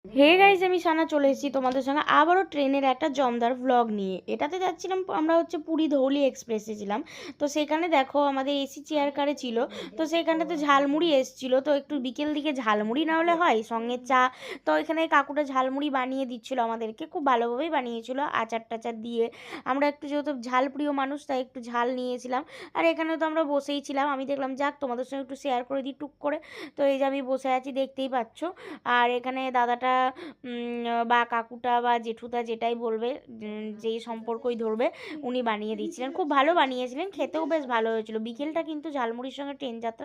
Hey guys, আমি সানা চলে এসেছি তোমাদের সঙ্গে আবারও ট্রেনের একটা জমদার ভ্লগ নিয়ে। এটাতে যাচ্ছিলাম আমরা হচ্ছে পুরী ধৌলি এক্সপ্রেসে ছিলাম। তো সেখানে দেখো আমাদের এসি চেয়ার কারে ছিল। তো সেখানটাতে ঝালমুড়ি এসছিল, তো একটু বিকেল দিকে ঝালমুড়ি না হলে হয়, সঙ্গে চা। তো এখানে কাকুটা ঝালমুড়ি বানিয়ে দিচ্ছিল আমাদেরকে, খুব ভালোভাবেই বানিয়েছিল আচার টাচার দিয়ে। আমরা একটু যেহেতু ঝাল প্রিয় মানুষ, তাই একটু ঝাল নিয়েছিলাম। আর এখানে তো আমরা বসেই ছিলাম, আমি দেখলাম যাক তোমাদের সঙ্গে একটু শেয়ার করে দিই টুক করে। তো এই যে আমি বসে আছি, দেখতেই পাচ্ছ। আর এখানে দাদাটা বা কাকুটা বা জেঠুদা যেটাই বলবে, যেই সম্পর্কই ধরবে, উনি বানিয়ে দিচ্ছিলেন, খুব ভালো বানিয়েছিলেন, খেতেও বেশ ভালো হয়েছিল। বিকেলটা কিন্তু ঝালমুড়ির সঙ্গে ট্রেন যাত্রা